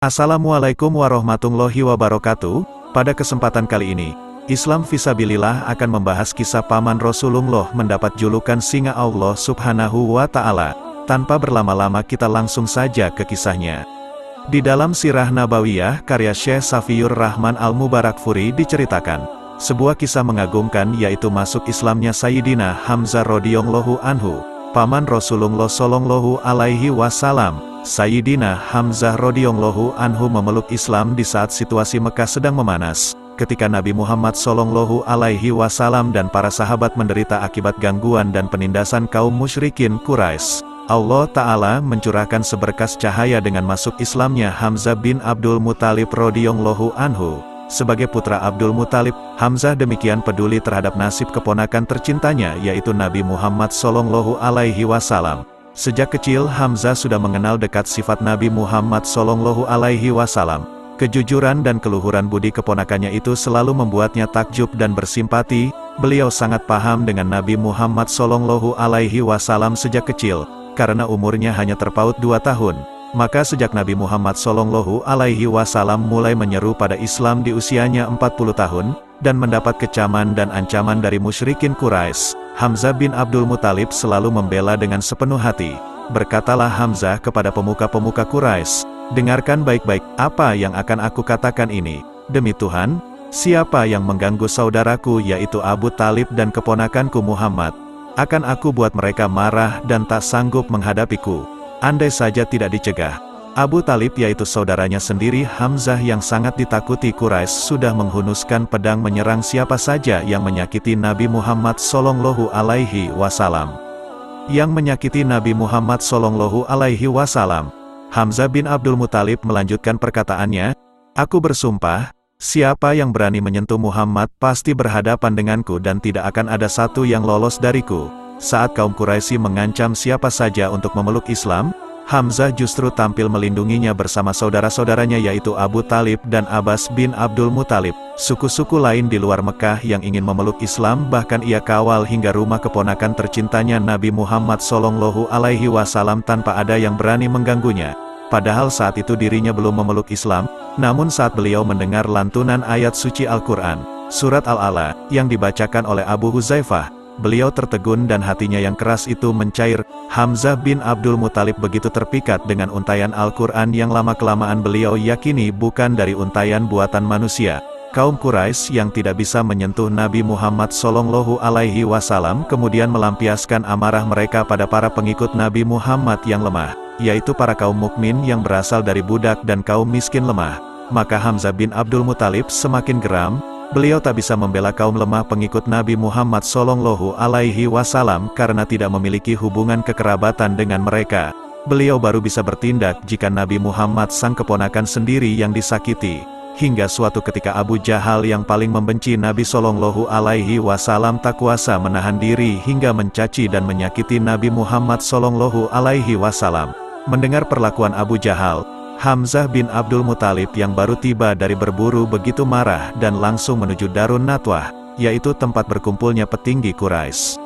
Assalamualaikum warahmatullahi wabarakatuh. Pada kesempatan kali ini, Islam Fisabilillah akan membahas kisah paman Rasulullah mendapat julukan singa Allah Subhanahu wa Ta'ala. Tanpa berlama-lama kita langsung saja ke kisahnya. Di dalam Sirah Nabawiyah karya Syekh Safiyur Rahman Al-Mubarakfuri diceritakan sebuah kisah mengagumkan, yaitu masuk Islamnya Sayyidina Hamzah radhiyallahu anhu, paman Rasulullah sallallahu alaihi wasallam. Sayyidina Hamzah radhiyallahu anhu memeluk Islam di saat situasi Mekah sedang memanas, ketika Nabi Muhammad sallallahu alaihi wasallam dan para sahabat menderita akibat gangguan dan penindasan kaum musyrikin Quraisy. Allah Ta'ala mencurahkan seberkas cahaya dengan masuk Islamnya Hamzah bin Abdul Muthalib radhiyallahu anhu. Sebagai putra Abdul Muthalib, Hamzah demikian peduli terhadap nasib keponakan tercintanya, yaitu Nabi Muhammad sallallahu alaihi wasallam. Sejak kecil Hamzah sudah mengenal dekat sifat Nabi Muhammad sallallahu alaihi wasallam. Kejujuran dan keluhuran budi keponakannya itu selalu membuatnya takjub dan bersimpati. Beliau sangat paham dengan Nabi Muhammad sallallahu alaihi wasallam sejak kecil, karena umurnya hanya terpaut 2 tahun. Maka sejak Nabi Muhammad sallallahu alaihi wasallam mulai menyeru pada Islam di usianya 40 tahun, dan mendapat kecaman dan ancaman dari musyrikin Quraisy, Hamzah bin Abdul Muthalib selalu membela dengan sepenuh hati. Berkatalah Hamzah kepada pemuka-pemuka Quraisy, "Dengarkan baik-baik apa yang akan aku katakan ini. Demi Tuhan, siapa yang mengganggu saudaraku yaitu Abu Talib dan keponakanku Muhammad, akan aku buat mereka marah dan tak sanggup menghadapiku, andai saja tidak dicegah." Abu Talib, yaitu saudaranya sendiri Hamzah yang sangat ditakuti Quraisy, sudah menghunuskan pedang menyerang siapa saja yang menyakiti Nabi Muhammad sallallahu alaihi wasallam. Yang menyakiti Nabi Muhammad sallallahu alaihi wasallam. Hamzah bin Abdul Muthalib melanjutkan perkataannya, "Aku bersumpah, siapa yang berani menyentuh Muhammad pasti berhadapan denganku dan tidak akan ada satu yang lolos dariku." Saat kaum Quraisy mengancam siapa saja untuk memeluk Islam, Hamzah justru tampil melindunginya bersama saudara-saudaranya, yaitu Abu Talib dan Abbas bin Abdul Muthalib. Suku-suku lain di luar Mekah yang ingin memeluk Islam bahkan ia kawal hingga rumah keponakan tercintanya Nabi Muhammad sallallahu alaihi wasallam tanpa ada yang berani mengganggunya. Padahal saat itu dirinya belum memeluk Islam, namun saat beliau mendengar lantunan ayat suci Al-Quran, surat Al-A'la, yang dibacakan oleh Abu Huzaifah, beliau tertegun dan hatinya yang keras itu mencair. Hamzah bin Abdul Muthalib begitu terpikat dengan untayan Al-Quran yang lama-kelamaan beliau yakini bukan dari untayan buatan manusia. Kaum Quraisy yang tidak bisa menyentuh Nabi Muhammad sallallahu alaihi wasallam kemudian melampiaskan amarah mereka pada para pengikut Nabi Muhammad yang lemah, yaitu para kaum mukmin yang berasal dari budak dan kaum miskin lemah. Maka Hamzah bin Abdul Muthalib semakin geram. Beliau tak bisa membela kaum lemah pengikut Nabi Muhammad sallallahu alaihi wasallam karena tidak memiliki hubungan kekerabatan dengan mereka. Beliau baru bisa bertindak jika Nabi Muhammad sang keponakan sendiri yang disakiti. Hingga suatu ketika Abu Jahal yang paling membenci Nabi sallallahu alaihi wasallam tak kuasa menahan diri hingga mencaci dan menyakiti Nabi Muhammad sallallahu alaihi wasallam. Mendengar perlakuan Abu Jahal, Hamzah bin Abdul Muthalib yang baru tiba dari berburu begitu marah dan langsung menuju Darun Natwah, yaitu tempat berkumpulnya petinggi Quraisy.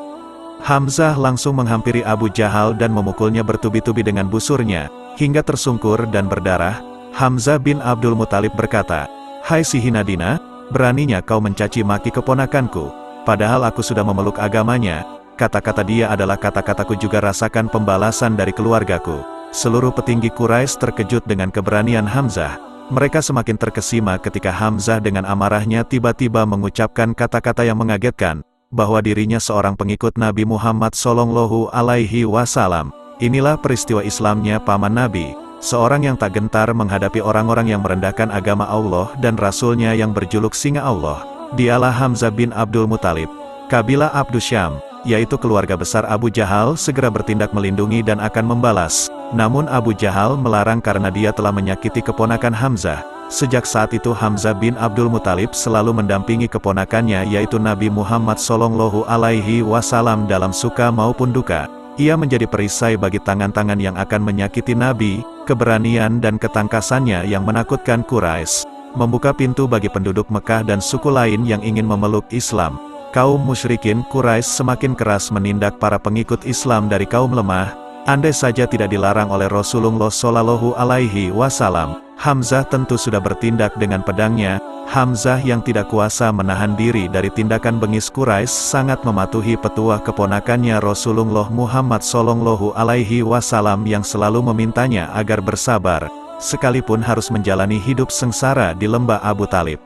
Hamzah langsung menghampiri Abu Jahal dan memukulnya bertubi-tubi dengan busurnya, hingga tersungkur dan berdarah. Hamzah bin Abdul Muthalib berkata, "Hai si Hinadina, beraninya kau mencaci maki keponakanku, padahal aku sudah memeluk agamanya." Kata-kata dia adalah kata-kataku juga rasakan pembalasan dari keluargaku. Seluruh petinggi Quraisy terkejut dengan keberanian Hamzah. Mereka semakin terkesima ketika Hamzah dengan amarahnya tiba-tiba mengucapkan kata-kata yang mengagetkan, bahwa dirinya seorang pengikut Nabi Muhammad sallallahu alaihi wasallam. Inilah peristiwa Islamnya paman Nabi, seorang yang tak gentar menghadapi orang-orang yang merendahkan agama Allah dan Rasulnya yang berjuluk singa Allah. Dialah Hamzah bin Abdul Muthalib. Kabilah Abdus Syam, yaitu keluarga besar Abu Jahal, segera bertindak melindungi dan akan membalas. Namun Abu Jahal melarang karena dia telah menyakiti keponakan Hamzah. Sejak saat itu Hamzah bin Abdul Muthalib selalu mendampingi keponakannya, yaitu Nabi Muhammad sallallahu alaihi wasallam dalam suka maupun duka. Ia menjadi perisai bagi tangan-tangan yang akan menyakiti Nabi. Keberanian dan ketangkasannya yang menakutkan Quraisy membuka pintu bagi penduduk Mekah dan suku lain yang ingin memeluk Islam. Kaum musyrikin Quraisy semakin keras menindak para pengikut Islam dari kaum lemah. Andai saja tidak dilarang oleh Rasulullah Shallallahu Alaihi Wasallam, Hamzah tentu sudah bertindak dengan pedangnya. Hamzah yang tidak kuasa menahan diri dari tindakan bengis Quraisy sangat mematuhi petuah keponakannya Rasulullah Muhammad Shallallahu Alaihi Wasallam yang selalu memintanya agar bersabar, sekalipun harus menjalani hidup sengsara di lembah Abu Talib.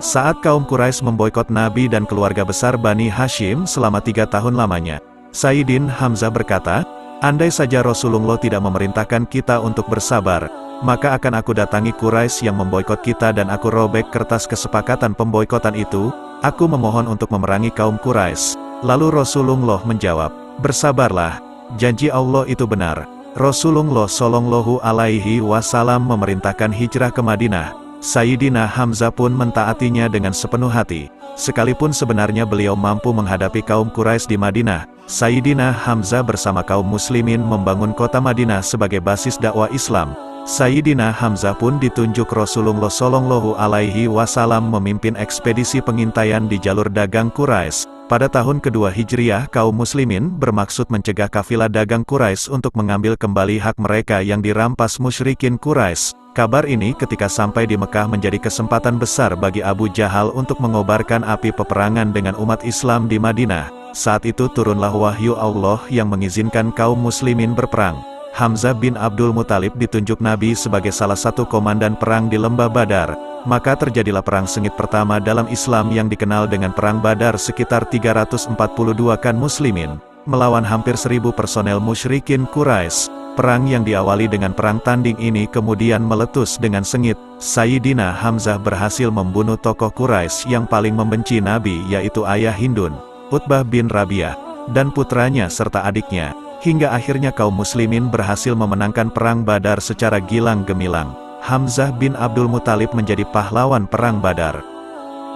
Saat kaum Quraisy memboikot Nabi dan keluarga besar Bani Hashim selama 3 tahun lamanya, Sayyidina Hamzah berkata, "Andai saja Rasulullah tidak memerintahkan kita untuk bersabar, maka akan aku datangi Quraisy yang memboikot kita dan aku robek kertas kesepakatan pemboikotan itu. Aku memohon untuk memerangi kaum Quraisy." Lalu Rasulullah menjawab, "Bersabarlah, janji Allah itu benar." Rasulullah Shallallahu Alaihi Wasallam memerintahkan hijrah ke Madinah. Sayyidina Hamzah pun mentaatinya dengan sepenuh hati. Sekalipun sebenarnya beliau mampu menghadapi kaum Quraisy di Madinah, Sayyidina Hamzah bersama kaum muslimin membangun kota Madinah sebagai basis dakwah Islam. Sayyidina Hamzah pun ditunjuk Rasulullah Shallallahu Alaihi Wasallam memimpin ekspedisi pengintaian di jalur dagang Quraisy. Pada tahun kedua Hijriah, kaum muslimin bermaksud mencegah kafilah dagang Quraisy untuk mengambil kembali hak mereka yang dirampas musyrikin Quraisy. Kabar ini ketika sampai di Mekah menjadi kesempatan besar bagi Abu Jahal untuk mengobarkan api peperangan dengan umat Islam di Madinah. Saat itu turunlah wahyu Allah yang mengizinkan kaum muslimin berperang. Hamzah bin Abdul Muthalib ditunjuk Nabi sebagai salah satu komandan perang di lembah Badar. Maka terjadilah perang sengit pertama dalam Islam yang dikenal dengan Perang Badar. Sekitar 342-kan muslimin melawan hampir 1000 personel musyrikin Quraisy. Perang yang diawali dengan perang tanding ini kemudian meletus dengan sengit. Sayyidina Hamzah berhasil membunuh tokoh Quraisy yang paling membenci Nabi, yaitu ayah Hindun, Utbah bin Rabi'ah, dan putranya serta adiknya. Hingga akhirnya kaum muslimin berhasil memenangkan perang Badar secara gilang gemilang. Hamzah bin Abdul Muthalib menjadi pahlawan perang Badar.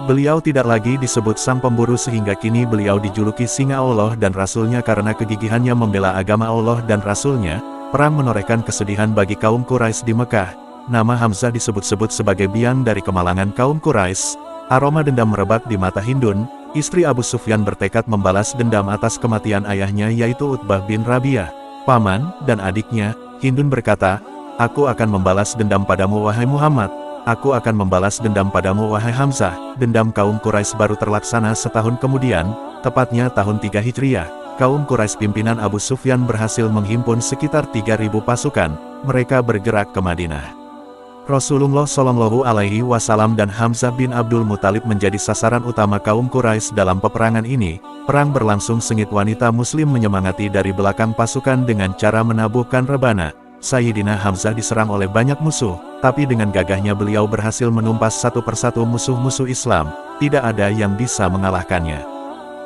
Beliau tidak lagi disebut sang pemburu sehingga kini beliau dijuluki singa Allah dan Rasulnya karena kegigihannya membela agama Allah dan Rasulnya. Perang menorehkan kesedihan bagi kaum Quraisy di Mekah. Nama Hamzah disebut-sebut sebagai biang dari kemalangan kaum Quraisy. Aroma dendam merebak di mata Hindun. Istri Abu Sufyan bertekad membalas dendam atas kematian ayahnya yaitu Utbah bin Rabi'ah. Paman dan adiknya, Hindun berkata, "Aku akan membalas dendam padamu wahai Muhammad. Aku akan membalas dendam padamu wahai Hamzah." Dendam kaum Quraisy baru terlaksana setahun kemudian, tepatnya tahun 3 Hijriah. Kaum Quraisy pimpinan Abu Sufyan berhasil menghimpun sekitar 3000 pasukan. Mereka bergerak ke Madinah. Rasulullah Shallallahu Alaihi Wasallam dan Hamzah bin Abdul Muthalib menjadi sasaran utama kaum Quraisy dalam peperangan ini. Perang berlangsung sengit. Wanita muslim menyemangati dari belakang pasukan dengan cara menabuhkan rebana. Sayyidina Hamzah diserang oleh banyak musuh, tapi dengan gagahnya beliau berhasil menumpas satu persatu musuh-musuh Islam. Tidak ada yang bisa mengalahkannya.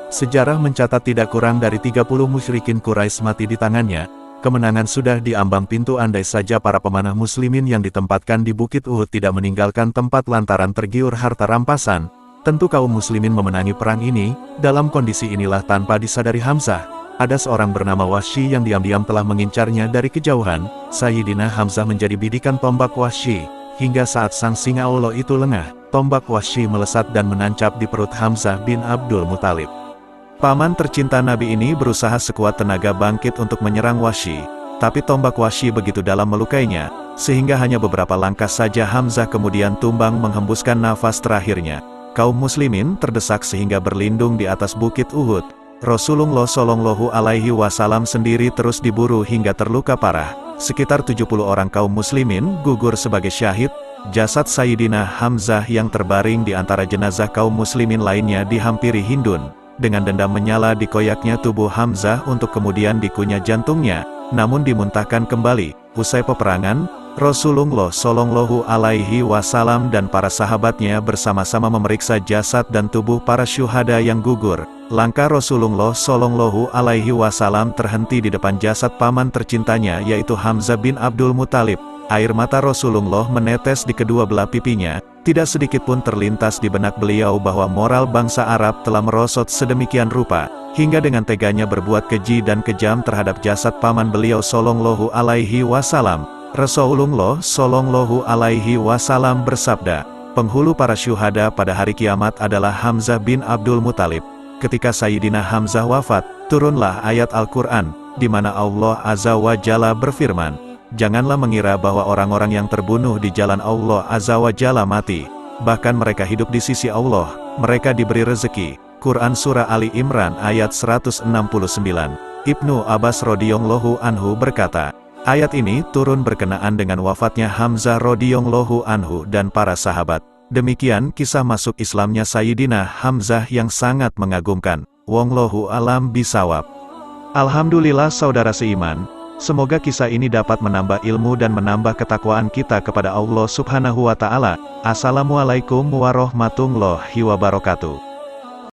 Sejarah mencatat tidak kurang dari 30 musyrikin Quraisy mati di tangannya. Kemenangan sudah di ambang pintu andai saja para pemanah muslimin yang ditempatkan di Bukit Uhud tidak meninggalkan tempat lantaran tergiur harta rampasan. Tentu kaum muslimin memenangi perang ini. Dalam kondisi inilah tanpa disadari Hamzah, ada seorang bernama Wahsy yang diam-diam telah mengincarnya dari kejauhan. Sayyidina Hamzah menjadi bidikan tombak Wahsy. Hingga saat sang singa Allah itu lengah, tombak Wahsy melesat dan menancap di perut Hamzah bin Abdul Muthalib. Paman tercinta Nabi ini berusaha sekuat tenaga bangkit untuk menyerang Wahsy, tapi tombak Wahsy begitu dalam melukainya, sehingga hanya beberapa langkah saja Hamzah kemudian tumbang menghembuskan nafas terakhirnya. Kaum muslimin terdesak sehingga berlindung di atas Bukit Uhud. Rasulullah Shallallahu Alaihi Wasallam sendiri terus diburu hingga terluka parah. Sekitar 70 orang kaum muslimin gugur sebagai syahid. Jasad Sayyidina Hamzah yang terbaring di antara jenazah kaum muslimin lainnya dihampiri Hindun. Dengan dendam menyala dikoyaknya tubuh Hamzah untuk kemudian dikunyah jantungnya, namun dimuntahkan kembali. Usai peperangan, Rasulullah Shallallahu Alaihi Wasallam dan para sahabatnya bersama-sama memeriksa jasad dan tubuh para syuhada yang gugur. Langkah Rasulullah Shallallahu Alaihi Wasallam terhenti di depan jasad paman tercintanya yaitu Hamzah bin Abdul Muthalib. Air mata Rasulullah menetes di kedua belah pipinya. Tidak sedikit pun terlintas di benak beliau bahwa moral bangsa Arab telah merosot sedemikian rupa, hingga dengan teganya berbuat keji dan kejam terhadap jasad paman beliau Shallallahu Alaihi Wasallam. Rasulullah Shallallahu Alaihi Wasallam bersabda, "Penghulu para syuhada pada hari kiamat adalah Hamzah bin Abdul Muthalib." Ketika Sayyidina Hamzah wafat, turunlah ayat Al-Quran, di mana Allah Azza wa Jalla berfirman, Janganlah mengira bahwa orang-orang yang terbunuh di jalan Allah Azza wa Jalla mati. Bahkan mereka hidup di sisi Allah, mereka diberi rezeki. Quran Surah Ali Imran ayat 169. Ibnu Abbas radhiyallahu anhu berkata, ayat ini turun berkenaan dengan wafatnya Hamzah radhiyallahu anhu dan para sahabat. Demikian kisah masuk Islamnya Sayyidina Hamzah yang sangat mengagumkan. Wallahu alam bisawab. Alhamdulillah saudara seiman, semoga kisah ini dapat menambah ilmu dan menambah ketakwaan kita kepada Allah Subhanahu wa Ta'ala. Assalamualaikum warahmatullahi wabarakatuh.